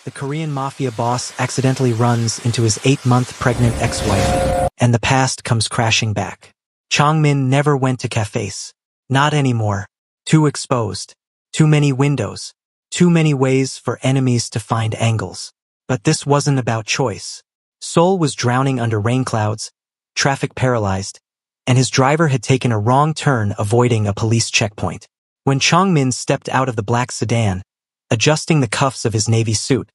The Korean Mafia boss accidentally runs into his 8-month pregnant ex-wife, and the past comes crashing back. Chongmin never went to cafes. Not anymore. Too exposed. Too many windows. Too many ways for enemies to find angles. But this wasn't about choice. Seoul was drowning under rain clouds, traffic paralyzed, and his driver had taken a wrong turn avoiding a police checkpoint. When Chongmin stepped out of the black sedan, adjusting the cuffs of his navy suit,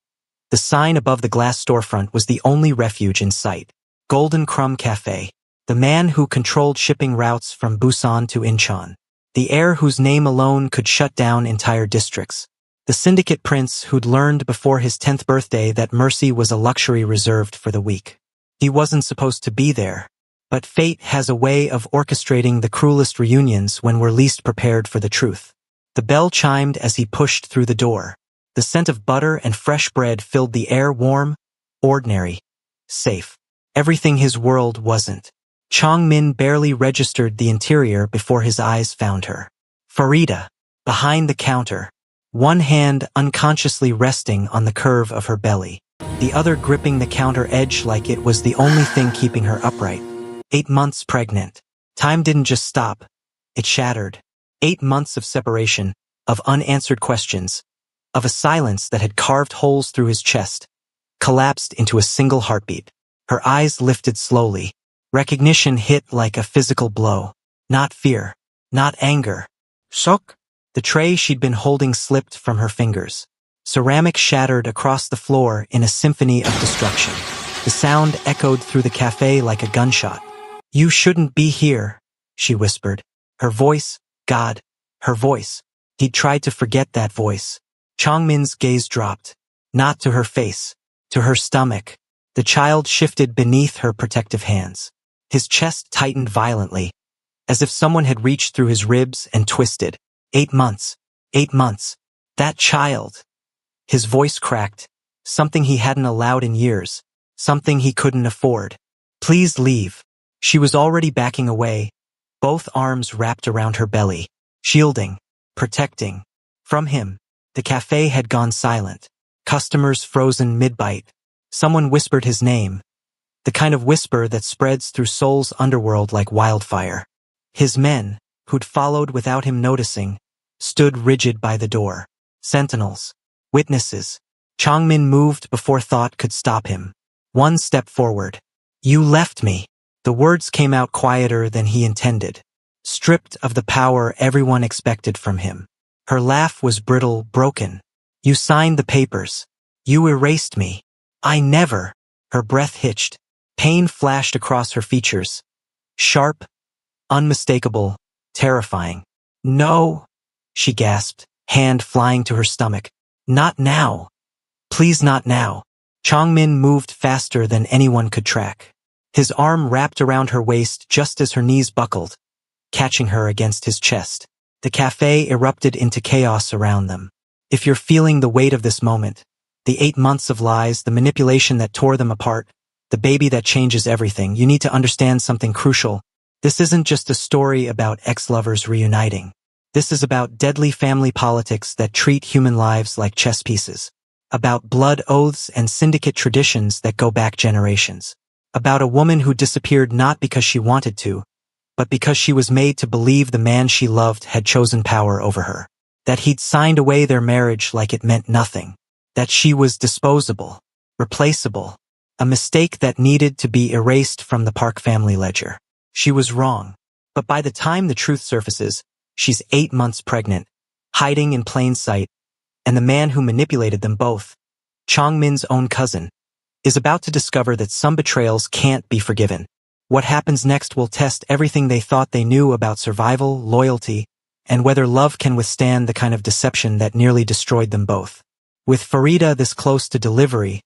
the sign above the glass storefront was the only refuge in sight. Golden Crumb Cafe. The man who controlled shipping routes from Busan to Incheon. The heir whose name alone could shut down entire districts. The syndicate prince who'd learned before his 10th birthday that mercy was a luxury reserved for the weak. He wasn't supposed to be there. But fate has a way of orchestrating the cruelest reunions when we're least prepared for the truth. The bell chimed as he pushed through the door. The scent of butter and fresh bread filled the air, warm, ordinary, safe. Everything his world wasn't. Chongmin barely registered the interior before his eyes found her. Farida, behind the counter, one hand unconsciously resting on the curve of her belly, the other gripping the counter edge like it was the only thing keeping her upright. 8 months pregnant. Time didn't just stop. It shattered. 8 months of separation, of unanswered questions, of a silence that had carved holes through his chest, collapsed into a single heartbeat. Her eyes lifted slowly. Recognition hit like a physical blow. Not fear. Not anger. Shock. The tray she'd been holding slipped from her fingers. Ceramic shattered across the floor in a symphony of destruction. The sound echoed through the cafe like a gunshot. "You shouldn't be here," she whispered. Her voice, God, her voice. He'd tried to forget that voice. Chongmin's gaze dropped. Not to her face. To her stomach. The child shifted beneath her protective hands. His chest tightened violently, as if someone had reached through his ribs and twisted. 8 months. 8 months. That child. His voice cracked. Something he hadn't allowed in years. Something he couldn't afford. "Please leave." She was already backing away, both arms wrapped around her belly, shielding, protecting. From him, the cafe had gone silent. Customers frozen mid-bite. Someone whispered his name, the kind of whisper that spreads through Seoul's underworld like wildfire. His men, who'd followed without him noticing, stood rigid by the door. Sentinels. Witnesses. Chongmin moved before thought could stop him. One step forward. "You left me." The words came out quieter than he intended, stripped of the power everyone expected from him. Her laugh was brittle, broken. "You signed the papers. You erased me." "I never." Her breath hitched. Pain flashed across her features. Sharp, unmistakable, terrifying. "No," she gasped, hand flying to her stomach. "Not now. Please not now." Chongmin moved faster than anyone could track. His arm wrapped around her waist just as her knees buckled, catching her against his chest. The cafe erupted into chaos around them. If you're feeling the weight of this moment, the 8 months of lies, the manipulation that tore them apart, the baby that changes everything, you need to understand something crucial. This isn't just a story about ex-lovers reuniting. This is about deadly family politics that treat human lives like chess pieces. About blood oaths and syndicate traditions that go back generations. About a woman who disappeared not because she wanted to, but because she was made to believe the man she loved had chosen power over her. That he'd signed away their marriage like it meant nothing. That she was disposable, replaceable, a mistake that needed to be erased from the Park family ledger. She was wrong. But by the time the truth surfaces, she's 8 months pregnant, hiding in plain sight, and the man who manipulated them both, Chongmin's own cousin, is about to discover that some betrayals can't be forgiven. What happens next will test everything they thought they knew about survival, loyalty, and whether love can withstand the kind of deception that nearly destroyed them both. With Farida this close to delivery,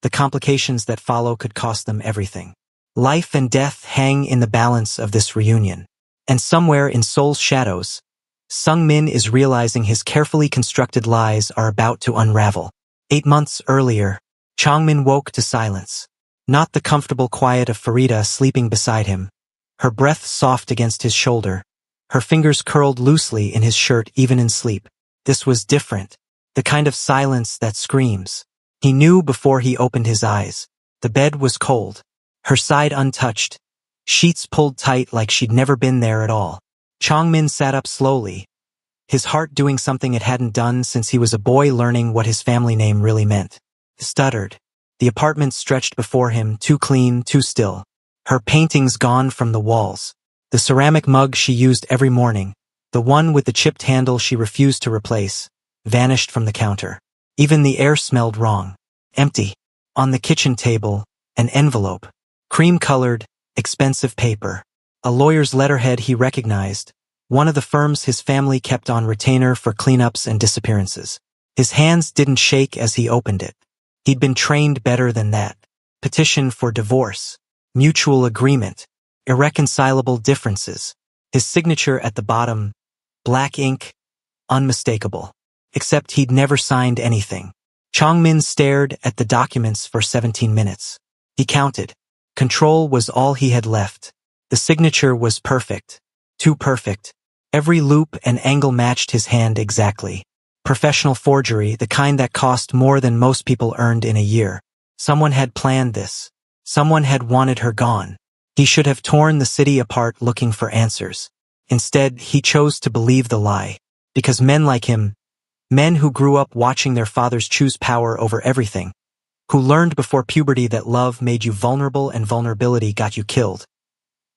the complications that follow could cost them everything. Life and death hang in the balance of this reunion. And somewhere in Seoul's shadows, Sung-min is realizing his carefully constructed lies are about to unravel. 8 months earlier, Chongmin woke to silence. Not the comfortable quiet of Farida sleeping beside him, her breath soft against his shoulder, her fingers curled loosely in his shirt even in sleep. This was different, the kind of silence that screams. He knew before he opened his eyes. The bed was cold. Her side untouched. Sheets pulled tight like she'd never been there at all. Chongmin sat up slowly, his heart doing something it hadn't done since he was a boy, learning what his family name really meant. He stuttered. The apartment stretched before him, too clean, too still. Her paintings gone from the walls. The ceramic mug she used every morning, the one with the chipped handle she refused to replace, vanished from the counter. Even the air smelled wrong. Empty. On the kitchen table, an envelope. Cream-colored, expensive paper. A lawyer's letterhead he recognized, one of the firms his family kept on retainer for cleanups and disappearances. His hands didn't shake as he opened it. He'd been trained better than that. Petition for divorce. Mutual agreement. Irreconcilable differences. His signature at the bottom, black ink, unmistakable. Except he'd never signed anything. Chongmin stared at the documents for 17 minutes. He counted. Control was all he had left. The signature was perfect. Too perfect. Every loop and angle matched his hand exactly. Professional forgery, the kind that cost more than most people earned in a year. Someone had planned this. Someone had wanted her gone. He should have torn the city apart looking for answers. Instead, he chose to believe the lie. Because men like him, men who grew up watching their fathers choose power over everything, who learned before puberty that love made you vulnerable and vulnerability got you killed.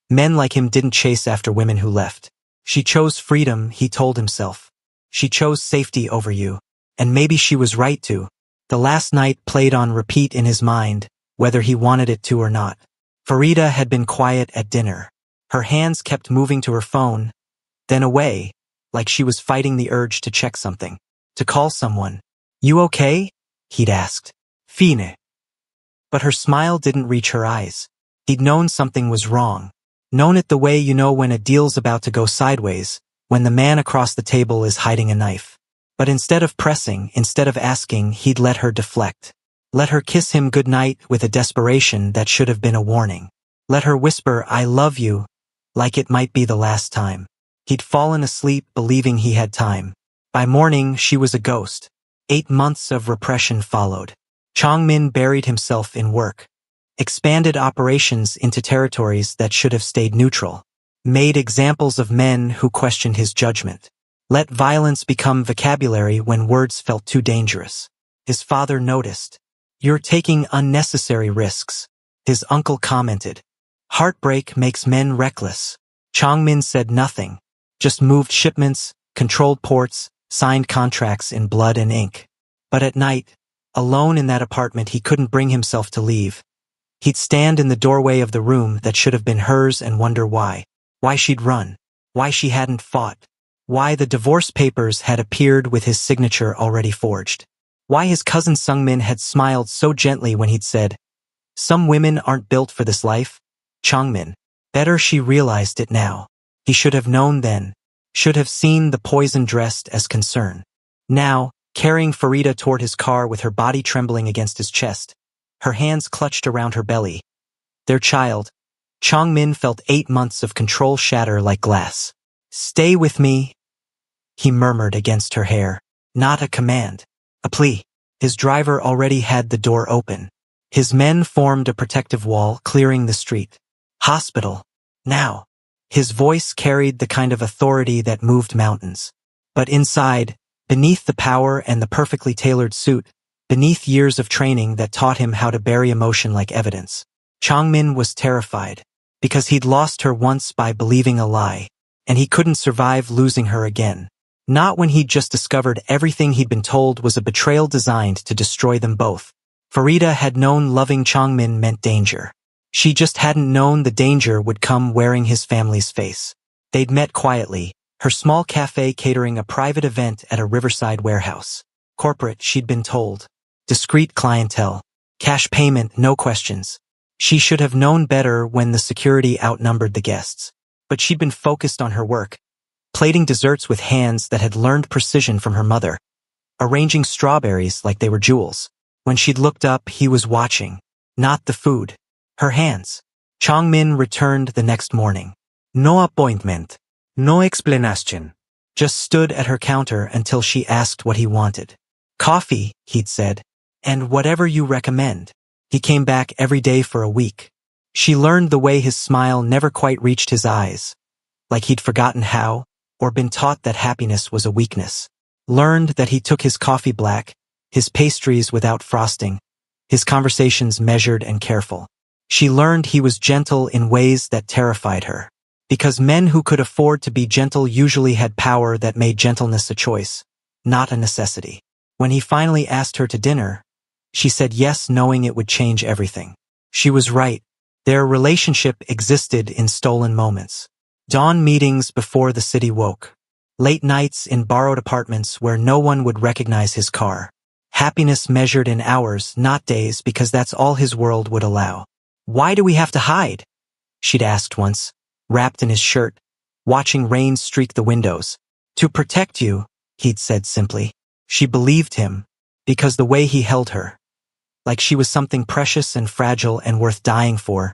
Men like him didn't chase after women who left. She chose freedom, he told himself. She chose safety over you. And maybe she was right to. The last night played on repeat in his mind, whether he wanted it to or not. Farida had been quiet at dinner. Her hands kept moving to her phone, then away, like she was fighting the urge to check something. To call someone. You okay? He'd asked. Fine. But her smile didn't reach her eyes. He'd known something was wrong. Known it the way you know when a deal's about to go sideways, when the man across the table is hiding a knife. But instead of pressing, instead of asking, he'd let her deflect. Let her kiss him goodnight with a desperation that should have been a warning. Let her whisper, I love you, like it might be the last time. He'd fallen asleep believing he had time. By morning, she was a ghost. 8 months of repression followed. Chongmin buried himself in work. Expanded operations into territories that should have stayed neutral. Made examples of men who questioned his judgment. Let violence become vocabulary when words felt too dangerous. His father noticed. You're taking unnecessary risks. His uncle commented. Heartbreak makes men reckless. Chongmin said nothing. Just moved shipments, controlled ports, signed contracts in blood and ink. But at night, alone in that apartment, he couldn't bring himself to leave. He'd stand in the doorway of the room that should have been hers and wonder why. Why she'd run. Why she hadn't fought. Why the divorce papers had appeared with his signature already forged. Why his cousin Sungmin had smiled so gently when he'd said, Some women aren't built for this life. Chongmin. Better she realized it now. He should have known then. Should have seen the poison dressed as concern. Now, carrying Farida toward his car with her body trembling against his chest, her hands clutched around her belly. Their child. Chongmin felt 8 months of control shatter like glass. Stay with me, he murmured against her hair. Not a command. A plea. His driver already had the door open. His men formed a protective wall, clearing the street. Hospital. Now. His voice carried the kind of authority that moved mountains. But inside, beneath the power and the perfectly tailored suit, beneath years of training that taught him how to bury emotion like evidence, Chongmin was terrified. Because he'd lost her once by believing a lie, and he couldn't survive losing her again. Not when he'd just discovered everything he'd been told was a betrayal designed to destroy them both. Farida had known loving Chongmin meant danger. She just hadn't known the danger would come wearing his family's face. They'd met quietly, her small cafe catering a private event at a riverside warehouse. Corporate, she'd been told. Discreet clientele. Cash payment, no questions. She should have known better when the security outnumbered the guests. But she'd been focused on her work, plating desserts with hands that had learned precision from her mother, arranging strawberries like they were jewels. When she'd looked up, he was watching. Not the food. Her hands. Chongmin returned the next morning. No appointment. No explanation. Just stood at her counter until she asked what he wanted. Coffee, he'd said. And whatever you recommend. He came back every day for a week. She learned the way his smile never quite reached his eyes, like he'd forgotten how, or been taught that happiness was a weakness. Learned that he took his coffee black, his pastries without frosting, his conversations measured and careful. She learned he was gentle in ways that terrified her. Because men who could afford to be gentle usually had power that made gentleness a choice, not a necessity. When he finally asked her to dinner, she said yes, knowing it would change everything. She was right. Their relationship existed in stolen moments. Dawn meetings before the city woke. Late nights in borrowed apartments where no one would recognize his car. Happiness measured in hours, not days, because that's all his world would allow. Why do we have to hide? She'd asked once, wrapped in his shirt, watching rain streak the windows. To protect you, he'd said simply. She believed him, because the way he held her, like she was something precious and fragile and worth dying for,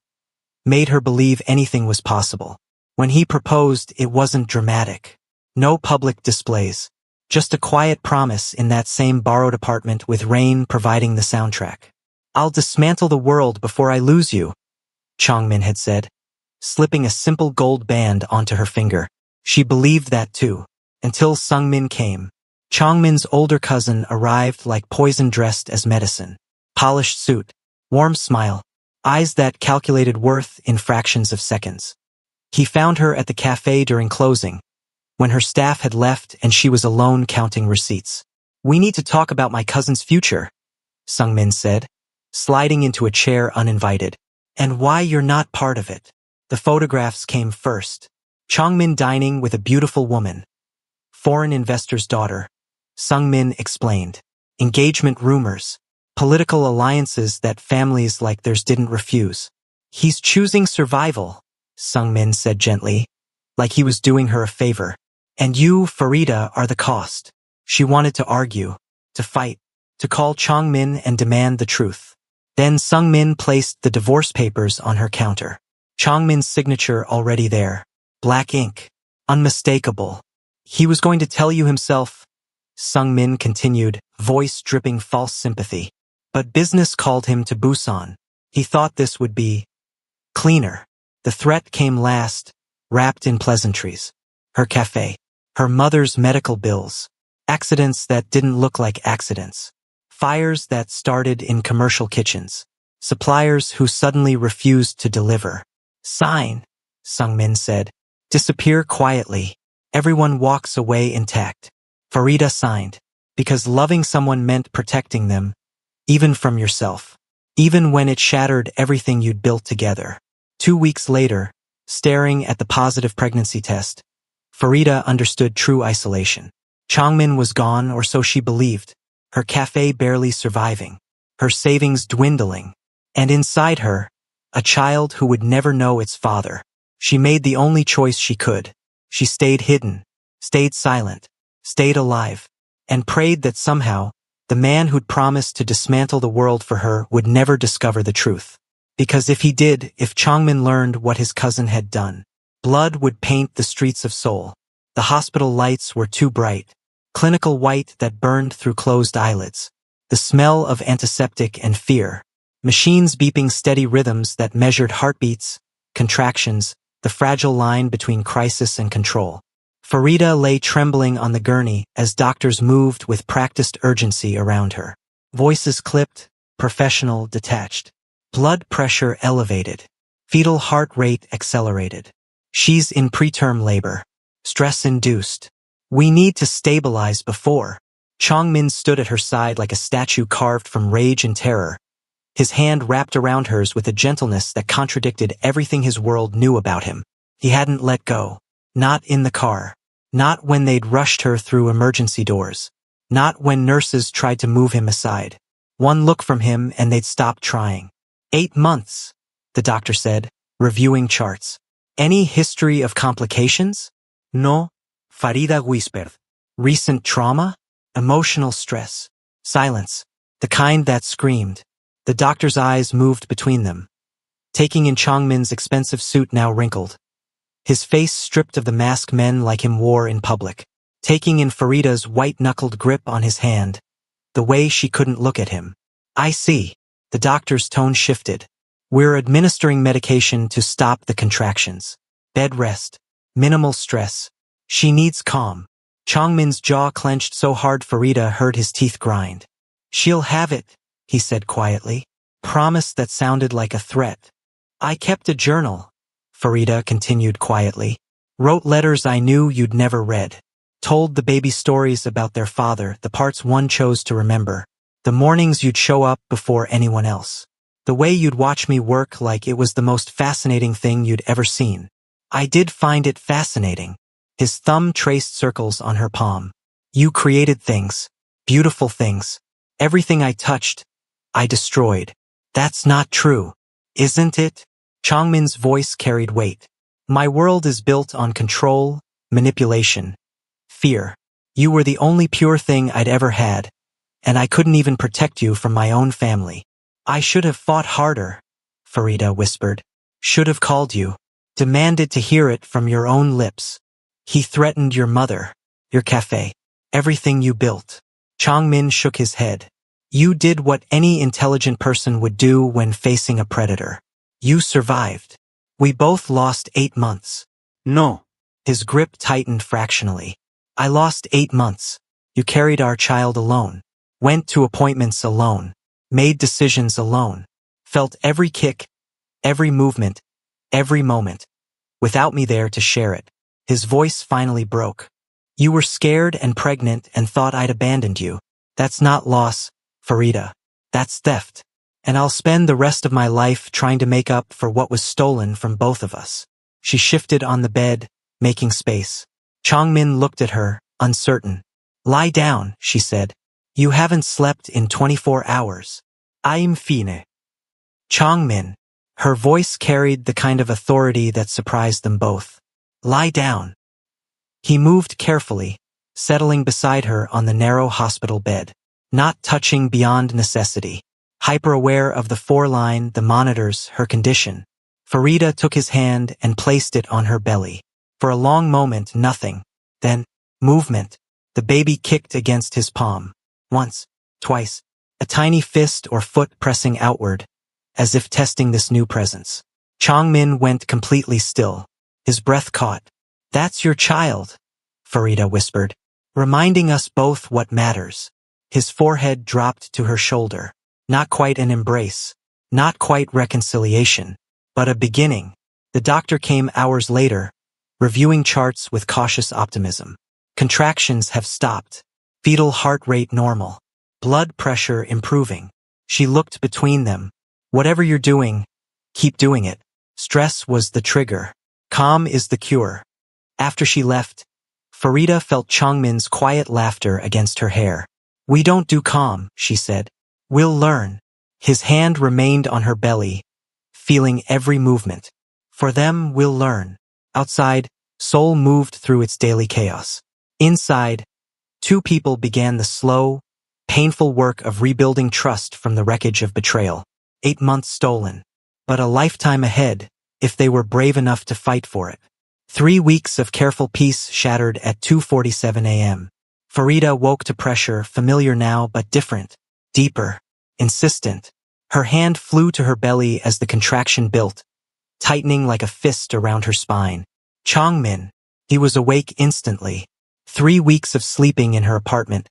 made her believe anything was possible. When he proposed, it wasn't dramatic. No public displays. Just a quiet promise in that same borrowed apartment with rain providing the soundtrack. I'll dismantle the world before I lose you, Chongmin had said, slipping a simple gold band onto her finger. She believed that too, until Sungmin came. Chongmin's older cousin arrived like poison dressed as medicine. Polished suit, warm smile, eyes that calculated worth in fractions of seconds. He found her at the cafe during closing, when her staff had left and she was alone counting receipts. We need to talk about my cousin's future, Sungmin said, sliding into a chair uninvited. And why you're not part of it. The photographs came first. Chongmin dining with a beautiful woman. Foreign investor's daughter. Sungmin explained. Engagement rumors. Political alliances that families like theirs didn't refuse. He's choosing survival, Sungmin said gently, like he was doing her a favor. And you, Farida, are the cost. She wanted to argue, to fight, to call Chongmin and demand the truth. Then Sungmin placed the divorce papers on her counter. Chongmin's signature already there. Black ink. Unmistakable. He was going to tell you himself, Sungmin continued, voice dripping false sympathy. But business called him to Busan. He thought this would be cleaner. The threat came last, wrapped in pleasantries. Her cafe. Her mother's medical bills. Accidents that didn't look like accidents. Fires that started in commercial kitchens. Suppliers who suddenly refused to deliver. Sign, Sungmin said. Disappear quietly. Everyone walks away intact. Farida signed. Because loving someone meant protecting them, even from yourself. Even when it shattered everything you'd built together. 2 weeks later, staring at the positive pregnancy test, Farida understood true isolation. Chongmin was gone, or so she believed. Her cafe barely surviving. Her savings dwindling. And inside her, a child who would never know its father. She made the only choice she could. She stayed hidden, stayed silent, stayed alive, and prayed that somehow, the man who'd promised to dismantle the world for her would never discover the truth. Because if he did, if Chongmin learned what his cousin had done, blood would paint the streets of Seoul. The hospital lights were too bright, clinical white that burned through closed eyelids. The smell of antiseptic and fear. Machines beeping steady rhythms that measured heartbeats, contractions, the fragile line between crisis and control. Farida lay trembling on the gurney as doctors moved with practiced urgency around her. Voices clipped, professional, detached. Blood pressure elevated. Fetal heart rate accelerated. She's in preterm labor. Stress-induced. We need to stabilize before. Chongmin stood at her side like a statue carved from rage and terror, his hand wrapped around hers with a gentleness that contradicted everything his world knew about him. He hadn't let go. Not in the car. Not when they'd rushed her through emergency doors. Not when nurses tried to move him aside. One look from him and they'd stopped trying. 8 months, the doctor said, reviewing charts. Any history of complications? No, Farida whispered. Recent trauma? Emotional stress. Silence. The kind that screamed. The doctor's eyes moved between them, taking in Chongmin's expensive suit now wrinkled. His face stripped of the mask men like him wore in public. Taking in Farida's white-knuckled grip on his hand, the way she couldn't look at him. I see. The doctor's tone shifted. We're administering medication to stop the contractions. Bed rest. Minimal stress. She needs calm. Chongmin's jaw clenched so hard Farida heard his teeth grind. She'll have it, he said quietly. Promise that sounded like a threat. I kept a journal, Farida continued quietly. Wrote letters I knew you'd never read. Told the baby stories about their father, the parts one chose to remember. The mornings you'd show up before anyone else. The way you'd watch me work like it was the most fascinating thing you'd ever seen. I did find it fascinating. His thumb traced circles on her palm. You created things. Beautiful things. Everything I touched, I destroyed. That's not true, isn't it? Chongmin's voice carried weight. My world is built on control, manipulation, fear. You were the only pure thing I'd ever had, and I couldn't even protect you from my own family. I should have fought harder, Farida whispered. Should have called you. Demanded to hear it from your own lips. He threatened your mother, your cafe, everything you built. Chongmin shook his head. You did what any intelligent person would do when facing a predator. You survived. We both lost 8 months. No. His grip tightened fractionally. I lost 8 months. You carried our child alone. Went to appointments alone. Made decisions alone. Felt every kick, every movement, every moment. Without me there to share it. His voice finally broke. You were scared and pregnant and thought I'd abandoned you. That's not loss, Farida. That's theft. And I'll spend the rest of my life trying to make up for what was stolen from both of us. She shifted on the bed, making space. Chongmin looked at her, uncertain. Lie down, she said. You haven't slept in 24 hours. I'm fine. Chongmin. Her voice carried the kind of authority that surprised them both. Lie down. He moved carefully, settling beside her on the narrow hospital bed, not touching beyond necessity. Hyper-aware of the foreline, the monitors, her condition. Farida took his hand and placed it on her belly. For a long moment, nothing. Then, movement. The baby kicked against his palm. Once, twice. A tiny fist or foot pressing outward, as if testing this new presence. Chongmin went completely still. His breath caught. That's your child, Farida whispered, reminding us both what matters. His forehead dropped to her shoulder. Not quite an embrace. Not quite reconciliation. But a beginning. The doctor came hours later, reviewing charts with cautious optimism. Contractions have stopped. Fetal heart rate normal. Blood pressure improving. She looked between them. Whatever you're doing, keep doing it. Stress was the trigger. Calm is the cure. After she left, Farida felt Chongmin's quiet laughter against her hair. We don't do calm, she said. We'll learn. His hand remained on her belly, feeling every movement. For them, we'll learn. Outside, Seoul moved through its daily chaos. Inside, two people began the slow, painful work of rebuilding trust from the wreckage of betrayal. 8 months stolen. But a lifetime ahead, if they were brave enough to fight for it. 3 weeks of careful peace shattered at 2:47 a.m. Farida woke to pressure, familiar now but different. Deeper, insistent. Her hand flew to her belly as the contraction built, tightening like a fist around her spine. Chongmin. He was awake instantly. 3 weeks of sleeping in her apartment.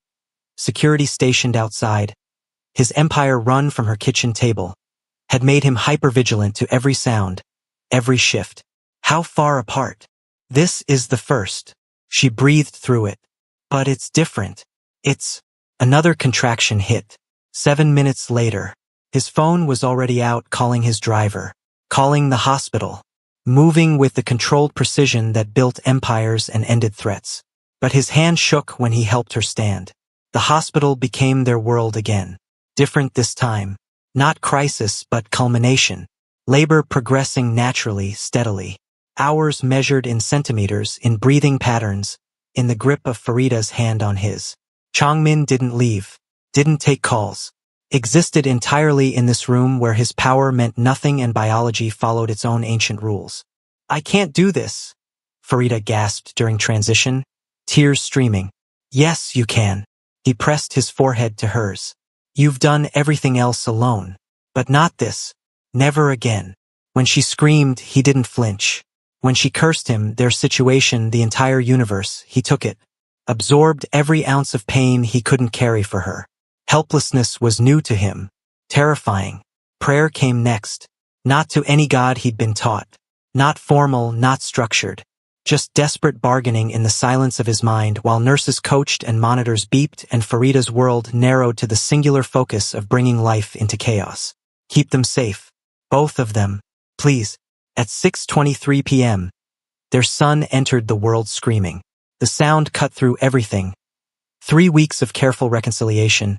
Security stationed outside. His empire run from her kitchen table. Had made him hypervigilant to every sound, every shift. How far apart? This is the first. She breathed through it. But it's different. It's... Another contraction hit. 7 minutes later, his phone was already out calling his driver, calling the hospital, moving with the controlled precision that built empires and ended threats. But his hand shook when he helped her stand. The hospital became their world again. Different this time. Not crisis, but culmination. Labor progressing naturally, steadily. Hours measured in centimeters, in breathing patterns, in the grip of Farida's hand on his. Chongmin didn't leave. Didn't take calls. Existed entirely in this room where his power meant nothing and biology followed its own ancient rules. I can't do this, Farida gasped during transition, tears streaming. Yes, you can. He pressed his forehead to hers. You've done everything else alone. But not this. Never again. When she screamed, he didn't flinch. When she cursed him, their situation, the entire universe, he took it. Absorbed every ounce of pain he couldn't carry for her. Helplessness was new to him. Terrifying. Prayer came next. Not to any god he'd been taught. Not formal, not structured. Just desperate bargaining in the silence of his mind while nurses coached and monitors beeped and Farida's world narrowed to the singular focus of bringing life into chaos. Keep them safe. Both of them. Please. At 6:23 p.m., their son entered the world screaming. The sound cut through everything. 3 weeks of careful reconciliation.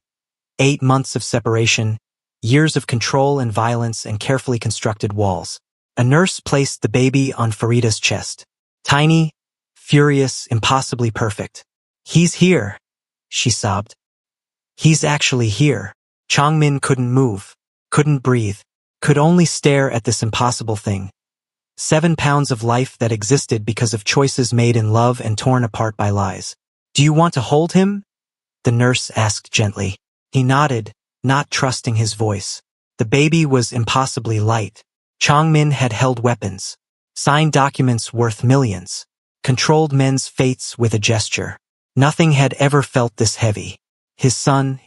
8 months of separation. Years of control and violence and carefully constructed walls. A nurse placed the baby on Farida's chest. Tiny, furious, impossibly perfect. He's here, she sobbed. He's actually here. Changmin couldn't move, couldn't breathe, could only stare at this impossible thing. 7 pounds of life that existed because of choices made in love and torn apart by lies. Do you want to hold him? The nurse asked gently. He nodded, not trusting his voice. The baby was impossibly light. Changmin had held weapons. Signed documents worth millions. Controlled men's fates with a gesture. Nothing had ever felt this heavy. His son,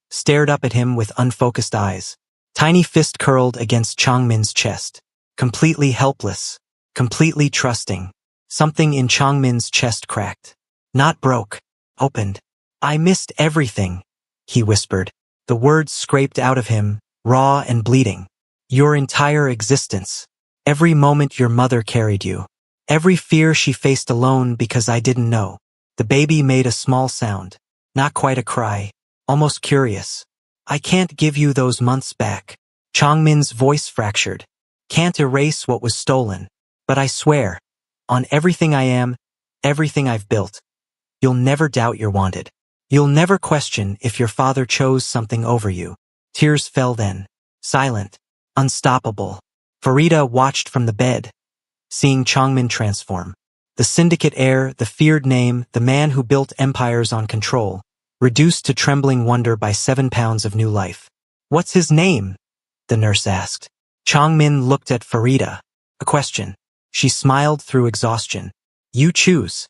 stared up at him with unfocused eyes. Tiny fist curled against Changmin's chest. Completely helpless. Completely trusting. Something in Changmin's chest cracked. Not broke. Opened. I missed everything, he whispered. The words scraped out of him, raw and bleeding. Your entire existence. Every moment your mother carried you. Every fear she faced alone because I didn't know. The baby made a small sound. Not quite a cry. Almost curious. I can't give you those months back. Changmin's voice fractured. Can't erase what was stolen. But I swear, on everything I am, everything I've built, you'll never doubt you're wanted. You'll never question if your father chose something over you. Tears fell then. Silent. Unstoppable. Farida watched from the bed, seeing Changmin transform. The syndicate heir, the feared name, the man who built empires on control, reduced to trembling wonder by 7 pounds of new life. What's his name? The nurse asked. Changmin looked at Farida. A question. She smiled through exhaustion. You choose.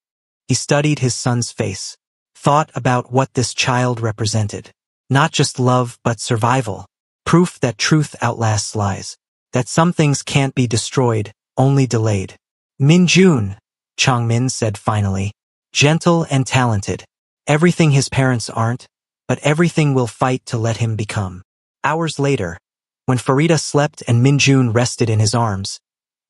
He studied his son's face. Thought about what this child represented. Not just love, but survival. Proof that truth outlasts lies. That some things can't be destroyed, only delayed. Minjun, Changmin said finally. Gentle and talented. Everything his parents aren't, but everything will fight to let him become. Hours later, when Farida slept and Minjun rested in his arms,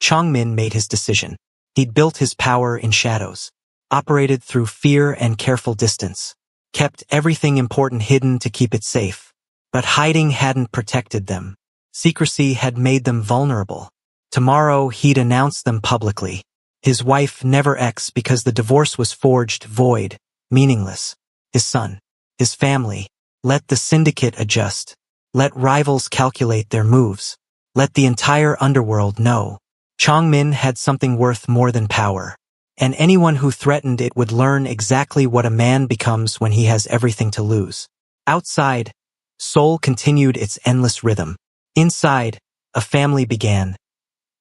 Changmin made his decision. He'd built his power in shadows. Operated through fear and careful distance. Kept everything important hidden to keep it safe. But hiding hadn't protected them. Secrecy had made them vulnerable. Tomorrow he'd announce them publicly. His wife never because the divorce was forged, void, meaningless. His son. His family. Let the syndicate adjust. Let rivals calculate their moves. Let the entire underworld know. Changmin had something worth more than power. And anyone who threatened it would learn exactly what a man becomes when he has everything to lose. Outside, Seoul continued its endless rhythm. Inside, a family began.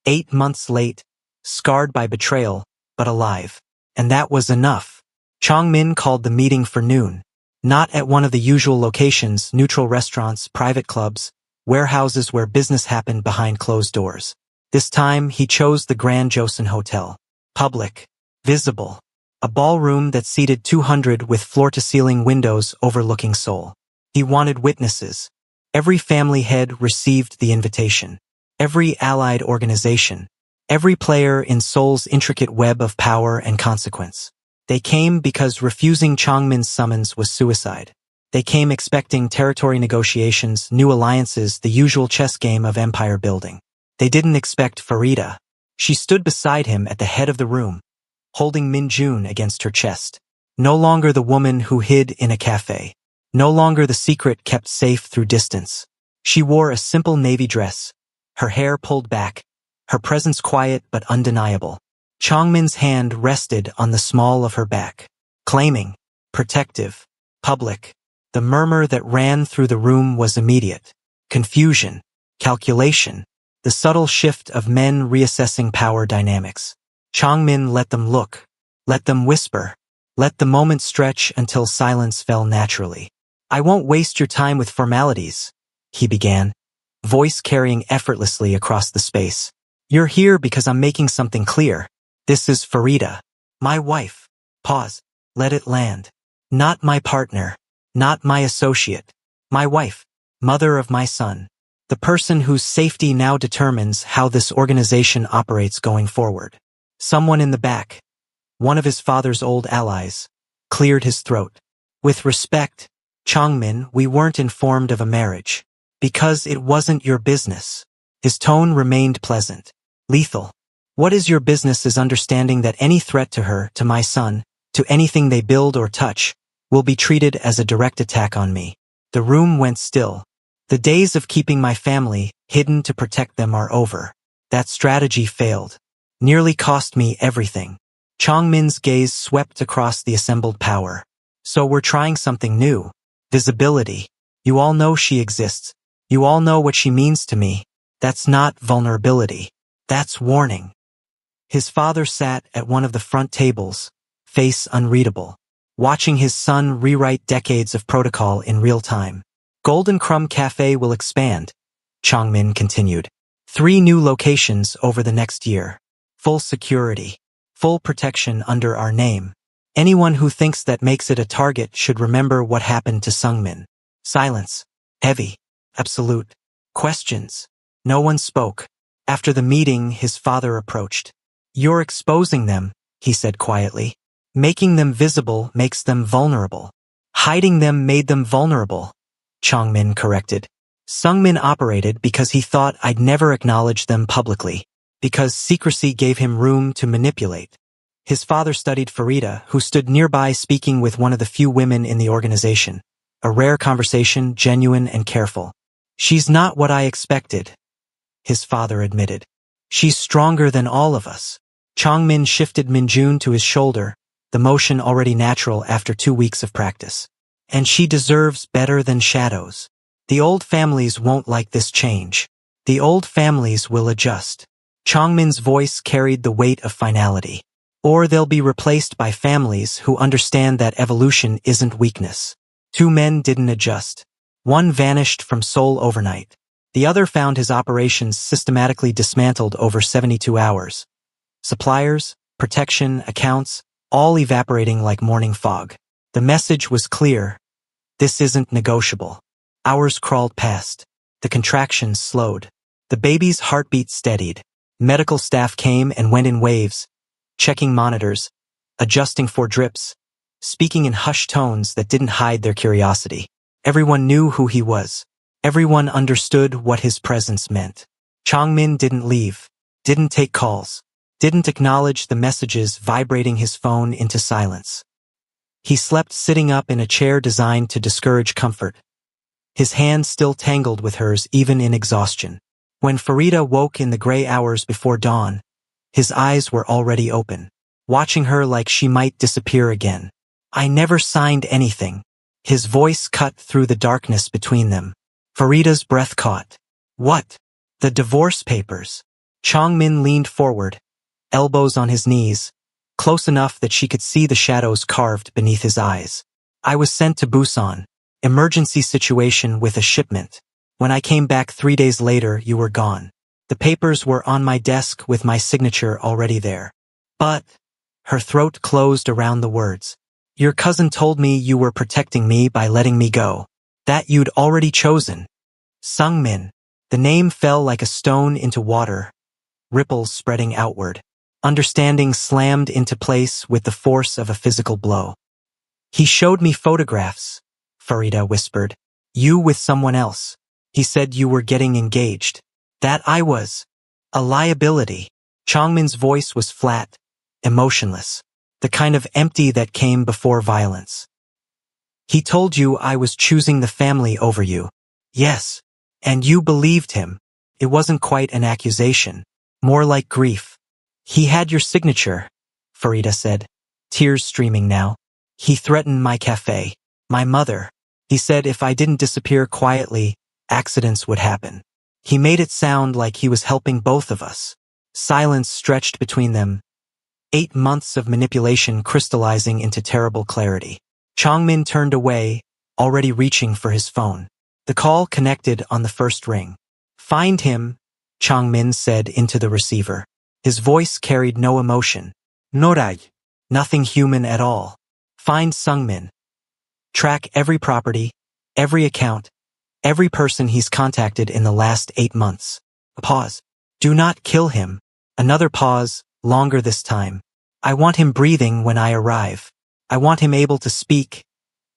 8 months late, scarred by betrayal, but alive. And that was enough. Changmin called the meeting for noon. Not at one of the usual locations, neutral restaurants, private clubs, warehouses where business happened behind closed doors. This time, he chose the Grand Joseon Hotel. Public. Visible. A ballroom that seated 200 with floor-to-ceiling windows overlooking Seoul. He wanted witnesses. Every family head received the invitation. Every allied organization. Every player in Seoul's intricate web of power and consequence. They came because refusing Changmin's summons was suicide. They came expecting territory negotiations, new alliances, the usual chess game of empire building. They didn't expect Farida. She stood beside him at the head of the room, holding Minjun against her chest. No longer the woman who hid in a cafe. No longer the secret kept safe through distance. She wore a simple navy dress, her hair pulled back, her presence quiet but undeniable. Changmin's hand rested on the small of her back, claiming, protective, public. The murmur that ran through the room was immediate. Confusion. Calculation. The subtle shift of men reassessing power dynamics. Changmin let them look. Let them whisper. Let the moment stretch until silence fell naturally. I won't waste your time with formalities, he began, voice carrying effortlessly across the space. You're here because I'm making something clear. This is Farida, my wife. Pause. Let it land. Not my partner. Not my associate. My wife. Mother of my son. The person whose safety now determines how this organization operates going forward. Someone in the back, one of his father's old allies, cleared his throat. With respect, Changmin, we weren't informed of a marriage. Because it wasn't your business. His tone remained pleasant. Lethal. What is your business is understanding that any threat to her, to my son, to anything they build or touch, will be treated as a direct attack on me. The room went still. The days of keeping my family hidden to protect them are over. That strategy failed. Nearly cost me everything. Changmin's gaze swept across the assembled power. So we're trying something new. Visibility. You all know she exists. You all know what she means to me. That's not vulnerability. That's warning. His father sat at one of the front tables, face unreadable, watching his son rewrite decades of protocol in real time. Golden Crumb Cafe will expand, Changmin continued. 3 new locations over the next year. Full security. Full protection under our name. Anyone who thinks that makes it a target should remember what happened to Sungmin. Silence. Heavy. Absolute. Questions. No one spoke. After the meeting, his father approached. You're exposing them, he said quietly. Making them visible makes them vulnerable. Hiding them made them vulnerable, Changmin corrected. Sungmin operated because he thought I'd never acknowledge them publicly, because secrecy gave him room to manipulate. His father studied Farida, who stood nearby speaking with one of the few women in the organization. A rare conversation, genuine and careful. She's not what I expected, his father admitted. She's stronger than all of us. Changmin shifted Minjun to his shoulder, the motion already natural after 2 weeks of practice. And she deserves better than shadows. The old families won't like this change. The old families will adjust. Changmin's voice carried the weight of finality. Or they'll be replaced by families who understand that evolution isn't weakness. 2 men didn't adjust. One vanished from Seoul overnight. The other found his operations systematically dismantled over 72 hours. Suppliers, protection, accounts, all evaporating like morning fog. The message was clear. This isn't negotiable. Hours crawled past. The contractions slowed. The baby's heartbeat steadied. Medical staff came and went in waves, checking monitors, adjusting for drips, speaking in hushed tones that didn't hide their curiosity. Everyone knew who he was. Everyone understood what his presence meant. Changmin didn't leave, didn't take calls, didn't acknowledge the messages vibrating his phone into silence. He slept sitting up in a chair designed to discourage comfort, his hands still tangled with hers even in exhaustion. When Farida woke in the gray hours before dawn, his eyes were already open, watching her like she might disappear again. I never signed anything. His voice cut through the darkness between them. Farida's breath caught. What? The divorce papers. Changmin leaned forward, elbows on his knees, close enough that she could see the shadows carved beneath his eyes. I was sent to Busan. Emergency situation with a shipment. When I came back 3 days later, you were gone. The papers were on my desk with my signature already there. But, her throat closed around the words. Your cousin told me you were protecting me by letting me go. That you'd already chosen. Sungmin. The name fell like a stone into water, ripples spreading outward. Understanding slammed into place with the force of a physical blow. He showed me photographs, Farida whispered. You with someone else. He said you were getting engaged. That I was a liability. Changmin's voice was flat, emotionless, the kind of empty that came before violence. He told you I was choosing the family over you. Yes. And you believed him. It wasn't quite an accusation, more like grief. He had your signature, Farida said, tears streaming now. He threatened my cafe, my mother. He said if I didn't disappear quietly, accidents would happen. He made it sound like he was helping both of us. Silence stretched between them, 8 months of manipulation crystallizing into terrible clarity. Changmin turned away, already reaching for his phone. The call connected on the first ring. Find him, Changmin said into the receiver. His voice carried no emotion. Norai. Nothing human at all. Find Sungmin. Track every property, every account, every person he's contacted in the last 8 months. A pause. Do not kill him. Another pause, longer this time. I want him breathing when I arrive. I want him able to speak,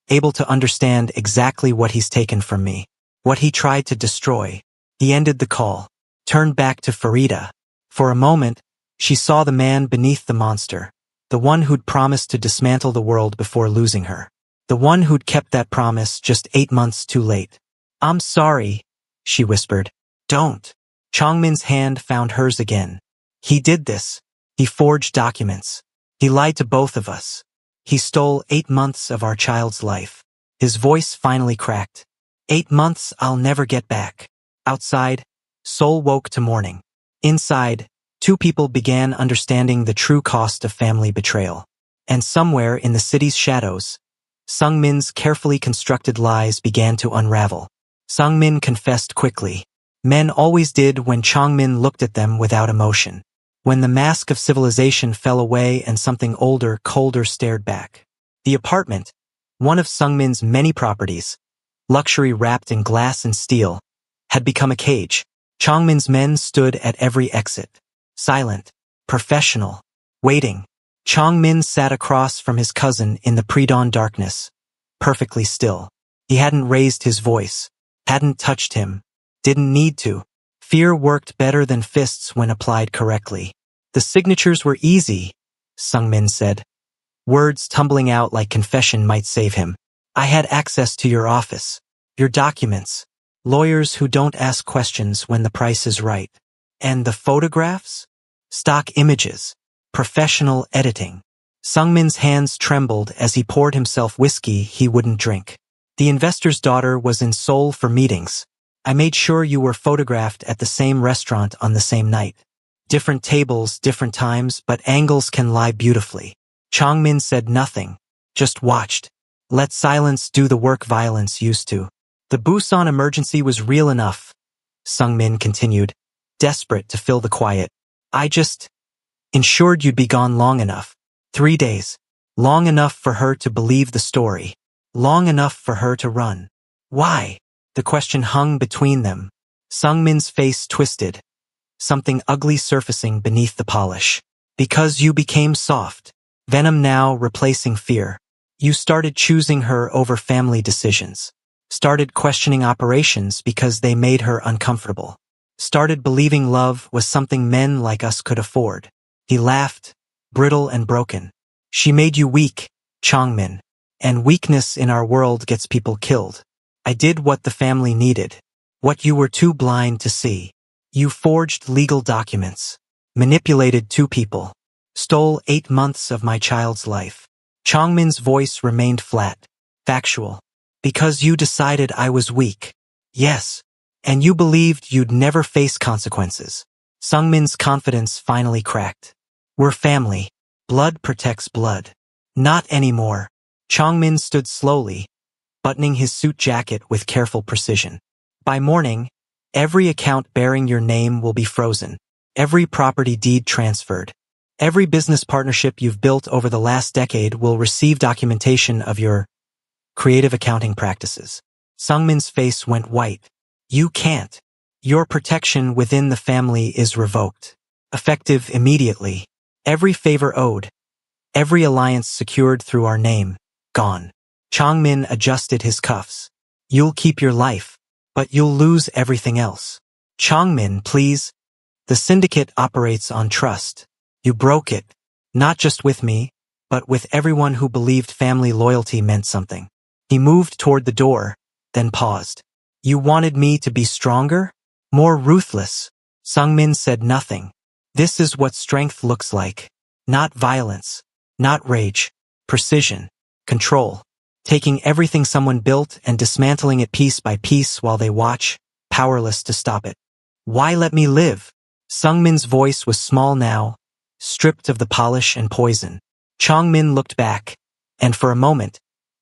able to understand exactly what he's taken from me, what he tried to destroy. He ended the call, turned back to Farida. For a moment, she saw the man beneath the monster, the one who'd promised to dismantle the world before losing her, the one who'd kept that promise just 8 months too late. I'm sorry, she whispered. Don't. Changmin's hand found hers again. He did this. He forged documents. He lied to both of us. He stole 8 months of our child's life. His voice finally cracked. 8 months I'll never get back. Outside, Seoul woke to morning. Inside, 2 people began understanding the true cost of family betrayal. And somewhere in the city's shadows, Sungmin's carefully constructed lies began to unravel. Sungmin confessed quickly. Men always did when Changmin looked at them without emotion. When the mask of civilization fell away and something older, colder stared back. The apartment, one of Sungmin's many properties, luxury wrapped in glass and steel, had become a cage. Changmin's men stood at every exit. Silent, professional, waiting. Changmin sat across from his cousin in the pre-dawn darkness, perfectly still. He hadn't raised his voice, hadn't touched him, didn't need to. Fear worked better than fists when applied correctly. The signatures were easy, Sungmin said. Words tumbling out like confession might save him. I had access to your office, your documents, lawyers who don't ask questions when the price is right. And the photographs? Stock images, professional editing. Sungmin's hands trembled as he poured himself whiskey he wouldn't drink. The investor's daughter was in Seoul for meetings. I made sure you were photographed at the same restaurant on the same night. Different tables, different times, but angles can lie beautifully. Changmin said nothing, just watched. Let silence do the work violence used to. The Busan emergency was real enough, Sungmin continued, desperate to fill the quiet. I just ensured you'd be gone long enough. 3 days. Long enough for her to believe the story. Long enough for her to run. Why? The question hung between them. Sungmin's face twisted, something ugly surfacing beneath the polish. Because you became soft. Venom now replacing fear. You started choosing her over family decisions. Started questioning operations because they made her uncomfortable. Started believing love was something men like us could afford. He laughed, brittle and broken. She made you weak, Changmin. And weakness in our world gets people killed. I did what the family needed. What you were too blind to see. You forged legal documents. Manipulated 2 people. Stole 8 months of my child's life. Changmin's voice remained flat. Factual. Because you decided I was weak. Yes. And you believed you'd never face consequences. Sungmin's confidence finally cracked. We're family. Blood protects blood. Not anymore. Changmin stood slowly, buttoning his suit jacket with careful precision. By morning, every account bearing your name will be frozen. Every property deed transferred. Every business partnership you've built over the last decade will receive documentation of your creative accounting practices. Sungmin's face went white. You can't. Your protection within the family is revoked. Effective immediately. Every favor owed. Every alliance secured through our name. Gone. Changmin adjusted his cuffs. You'll keep your life, but you'll lose everything else. Changmin, please. The syndicate operates on trust. You broke it, not just with me, but with everyone who believed family loyalty meant something. He moved toward the door, then paused. You wanted me to be stronger? More ruthless? Sungmin said nothing. This is what strength looks like. Not violence. Not rage. Precision. Control. taking everything someone built and dismantling it piece by piece while they watch, powerless to stop it. Why let me live? Sungmin's voice was small now, stripped of the polish and poison. Chongmin looked back, and for a moment,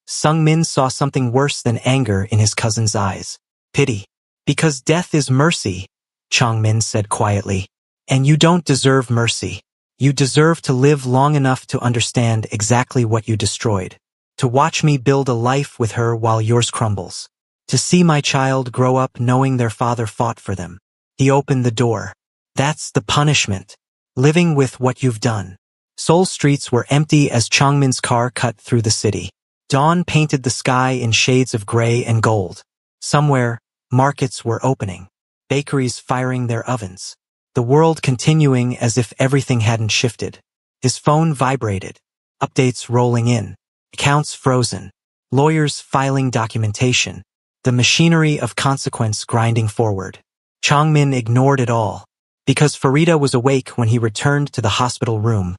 Sungmin saw something worse than anger in his cousin's eyes. Pity. Because death is mercy, Chongmin said quietly. And you don't deserve mercy. You deserve to live long enough to understand exactly what you destroyed. To watch me build a life with her while yours crumbles. To see my child grow up knowing their father fought for them. He opened the door. That's the punishment. Living with what you've done. Seoul streets were empty as Chongmin's car cut through the city. Dawn painted the sky in shades of gray and gold. Somewhere, markets were opening. Bakeries firing their ovens. The world continuing as if everything hadn't shifted. His phone vibrated. Updates rolling in. Accounts frozen. Lawyers filing documentation. The machinery of consequence grinding forward. Chongmin ignored it all. Because Farida was awake when he returned to the hospital room.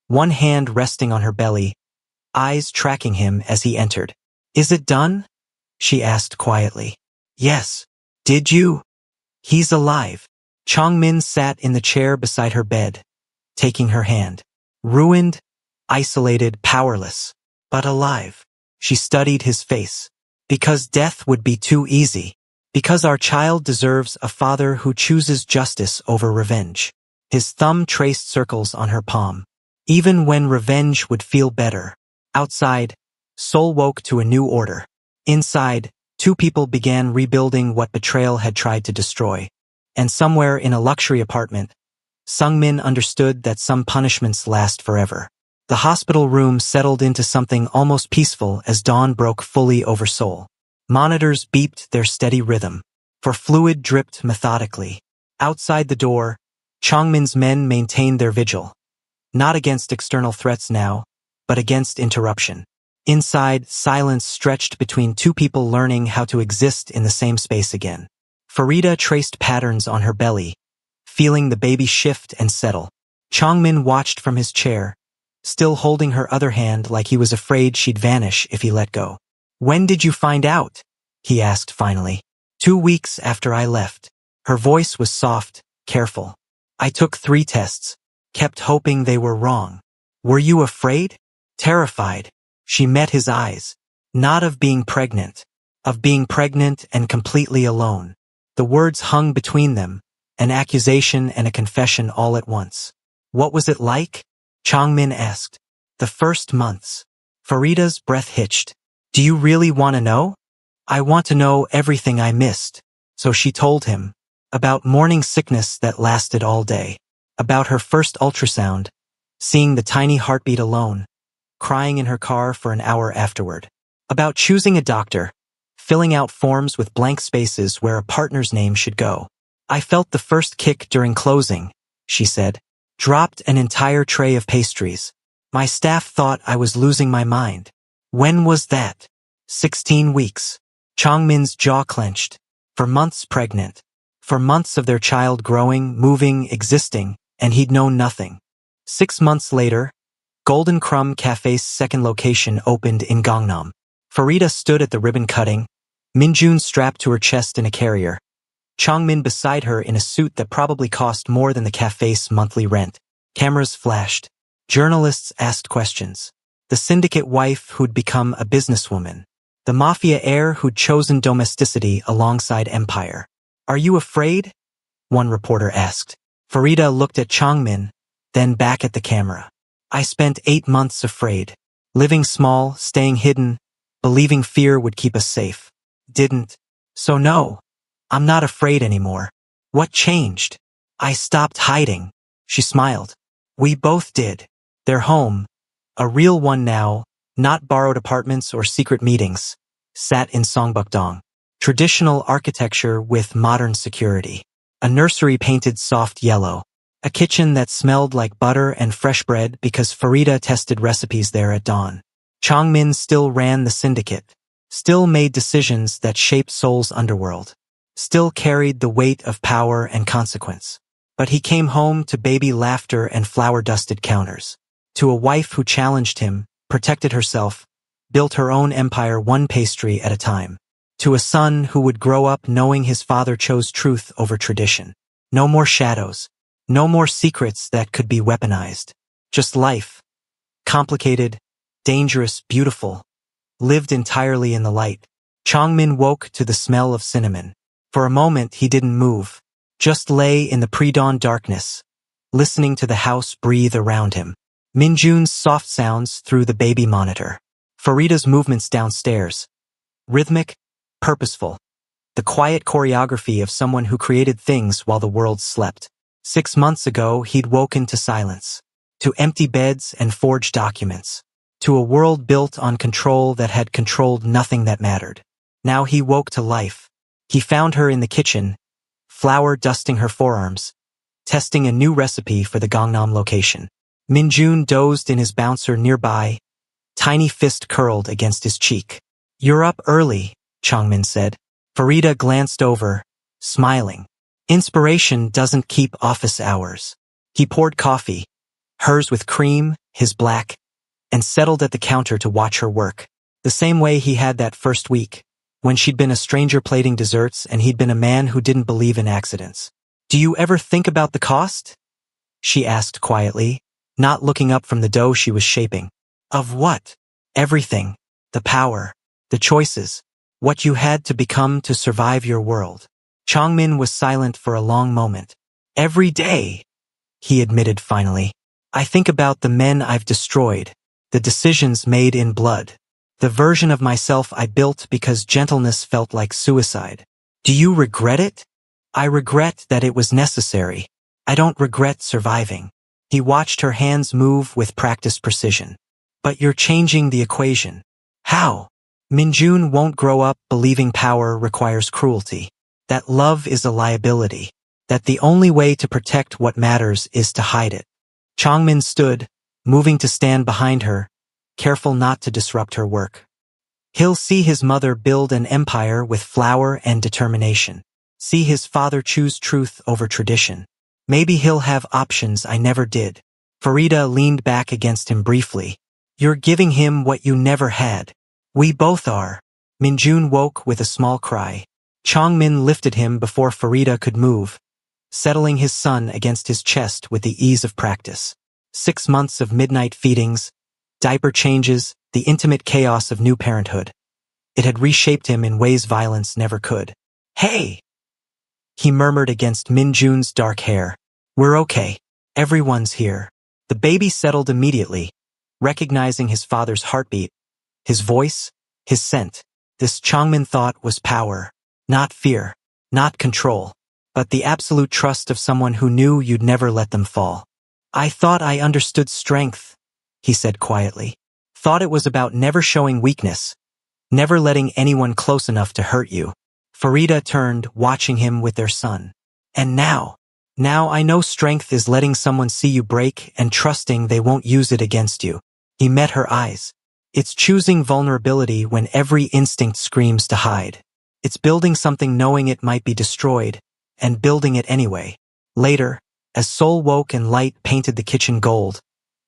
One hand resting on her belly, eyes tracking him as he entered. Is it done? She asked quietly. Yes. Did you? He's alive. Chongmin sat in the chair beside her bed, taking her hand. Ruined, isolated, powerless, but alive. She studied his face. Because death would be too easy. Because our child deserves a father who chooses justice over revenge. His thumb traced circles on her palm. Even when revenge would feel better. Outside, Seoul woke to a new order. Inside, two people began rebuilding what Betrayal had tried to destroy. And somewhere in a luxury apartment, Sungmin understood that some punishments last forever. The hospital room settled into something almost peaceful as dawn broke fully over Seoul. Monitors beeped their steady rhythm, for fluid dripped methodically. Outside the door, Chongmin's men maintained their vigil. Not against external threats now, but against interruption. Inside, silence stretched between two people learning how to exist in the same space again. Farida traced patterns on her belly, feeling the baby shift and settle. Chongmin watched from his chair, still holding her other hand like he was afraid she'd vanish if he let go. When did you find out? He asked finally. 2 weeks after I left. Her voice was soft, careful. I took 3 tests, kept hoping they were wrong. Were you afraid? Terrified. She met his eyes. Not of being pregnant. Of being pregnant and completely alone. The words hung between them, an accusation and a confession all at once. What was it like? Chongmin asked. The first months. Farida's breath hitched. Do you really want to know? I want to know everything I missed. So she told him. About morning sickness that lasted all day. About her first ultrasound. Seeing the tiny heartbeat alone. Crying in her car for an hour afterward. About choosing a doctor. Filling out forms with blank spaces where a partner's name should go. I felt the first kick during closing, she said. Dropped an entire tray of pastries. My staff thought I was losing my mind. When was that? 16 weeks. Chongmin's jaw clenched. For months pregnant. For months of their child growing, moving, existing, and he'd known nothing. 6 months later, Golden Crumb Cafe's second location opened in Gangnam. Farida stood at the ribbon cutting, Minjun strapped to her chest in a carrier. Chongmin beside her in a suit that probably cost more than the cafe's monthly rent. Cameras flashed. Journalists asked questions. The syndicate wife who'd become a businesswoman. The Mafia heir who'd chosen domesticity alongside empire. Are you afraid? One reporter asked. Farida looked at Chongmin, then back at the camera. I spent 8 months afraid. Living small, staying hidden, believing fear would keep us safe. Didn't. So no. I'm not afraid anymore. What changed? I stopped hiding. She smiled. We both did. They're home. A real one now, not borrowed apartments or secret meetings. Sat in Songbukdong. Traditional architecture with modern security. A nursery painted soft yellow. A kitchen that smelled like butter and fresh bread because Farida tested recipes there at dawn. Chongmin still ran the syndicate. Still made decisions that shaped Seoul's underworld. Still carried the weight of power and consequence. But he came home to baby laughter and flour-dusted counters. To a wife who challenged him, protected herself, built her own empire one pastry at a time. To a son who would grow up knowing his father chose truth over tradition. No more shadows. No more secrets that could be weaponized. Just life. Complicated, dangerous, beautiful. Lived entirely in the light. Chongmin woke to the smell of cinnamon. For a moment he didn't move. Just lay in the pre-dawn darkness, listening to the house breathe around him. Minjun's soft sounds through the baby monitor. Farida's movements downstairs. Rhythmic, purposeful. The quiet choreography of someone who created things while the world slept. 6 months ago, he'd woken to silence. To empty beds and forged documents. To a world built on control that had controlled nothing that mattered. Now he woke to life. He found her in the kitchen, flour dusting her forearms, testing a new recipe for the Gangnam location. Minjun dozed in his bouncer nearby, tiny fist curled against his cheek. "You're up early," Chongmin said. Farida glanced over, smiling. Inspiration doesn't keep office hours. He poured coffee, hers with cream, his black, and settled at the counter to watch her work. The same way he had that first week, when she'd been a stranger plating desserts and he'd been a man who didn't believe in accidents. "Do you ever think about the cost?" she asked quietly, not looking up from the dough she was shaping. "Of what?" "Everything. The power. The choices. What you had to become to survive your world." Chongmin was silent for a long moment. "Every day," he admitted finally. "I think about the men I've destroyed, the decisions made in blood, the version of myself I built because gentleness felt like suicide. Do you regret it?" "I regret that it was necessary. I don't regret surviving." He watched her hands move with practiced precision. "But you're changing the equation." "How?" "Minjun won't grow up believing power requires cruelty. That love is a liability. That the only way to protect what matters is to hide it." Chongmin stood, moving to stand behind her, careful not to disrupt her work. He'll see his mother build an empire with flour and determination. See his father choose truth over tradition. Maybe he'll have options I never did. Farida leaned back against him briefly. "You're giving him what you never had." "We both are." Minjun woke with a small cry. Chongmin lifted him before Farida could move, settling his son against his chest with the ease of practice. 6 months of midnight feedings, diaper changes, the intimate chaos of new parenthood. It had reshaped him in ways violence never could. "Hey!" he murmured against Minjun's dark hair. "We're okay. Everyone's here." The baby settled immediately, recognizing his father's heartbeat, his voice, his scent. This Chongmin thought was power. Not fear, not control, but the absolute trust of someone who knew you'd never let them fall. "I thought I understood strength," he said quietly. "Thought it was about never showing weakness, never letting anyone close enough to hurt you." Farida turned, watching him with their son. "And now I know strength is letting someone see you break and trusting they won't use it against you." He met her eyes. "It's choosing vulnerability when every instinct screams to hide. It's building something knowing it might be destroyed, and building it anyway." Later, as Seoul woke and light painted the kitchen gold,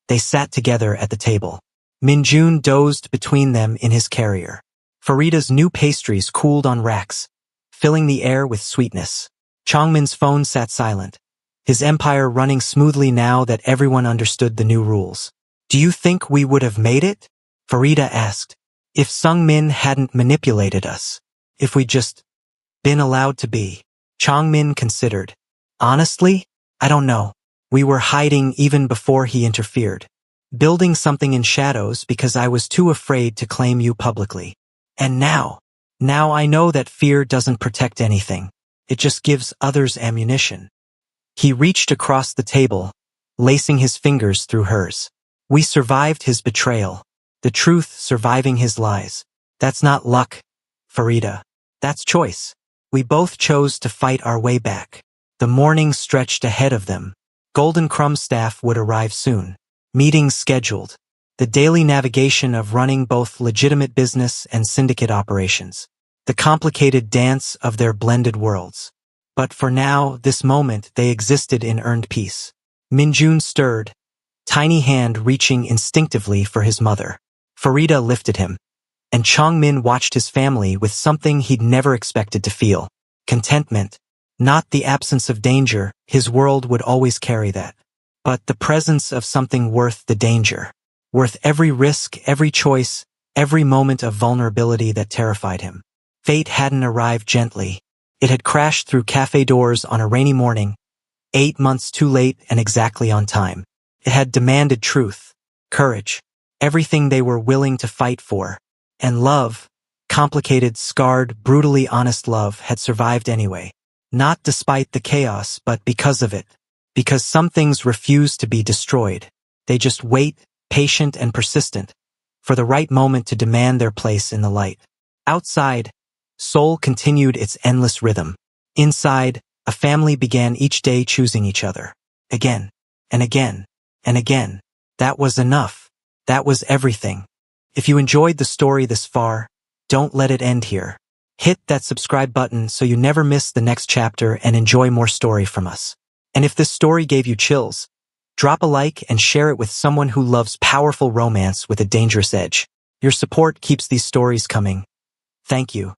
they sat together at the table. Minjun dozed between them in his carrier. Farida's new pastries cooled on racks, filling the air with sweetness. Chongmin's phone sat silent, his empire running smoothly now that everyone understood the new rules. "Do you think we would have made it?" Farida asked. "If Sungmin hadn't manipulated us? If we'd just been allowed to be?" Chongmin considered. "Honestly, I don't know. We were hiding even before he interfered. Building something in shadows because I was too afraid to claim you publicly. And now I know that fear doesn't protect anything. It just gives others ammunition." He reached across the table, lacing his fingers through hers. "We survived his betrayal. The truth surviving his lies. That's not luck, Farida. That's choice. We both chose to fight our way back." The morning stretched ahead of them. Golden Crumb staff would arrive soon. Meetings scheduled. The daily navigation of running both legitimate business and syndicate operations. The complicated dance of their blended worlds. But for now, this moment, they existed in earned peace. Minjun stirred, tiny hand reaching instinctively for his mother. Farida lifted him. and Chongmin watched his family with something he'd never expected to feel. Contentment. Not the absence of danger, his world would always carry that. But the presence of something worth the danger. Worth every risk, every choice, every moment of vulnerability that terrified him. Fate hadn't arrived gently. It had crashed through cafe doors on a rainy morning, 8 months too late and exactly on time. It had demanded truth, courage, everything they were willing to fight for. And love, complicated, scarred, brutally honest love, had survived anyway. Not despite the chaos, but because of it. Because some things refuse to be destroyed. They just wait, patient and persistent, for the right moment to demand their place in the light. Outside, Seoul continued its endless rhythm. Inside, a family began each day choosing each other. Again, and again, and again. That was enough. That was everything. If you enjoyed the story this far, don't let it end here. Hit that subscribe button so you never miss the next chapter and enjoy more story from us. And if this story gave you chills, drop a like and share it with someone who loves powerful romance with a dangerous edge. Your support keeps these stories coming. Thank you.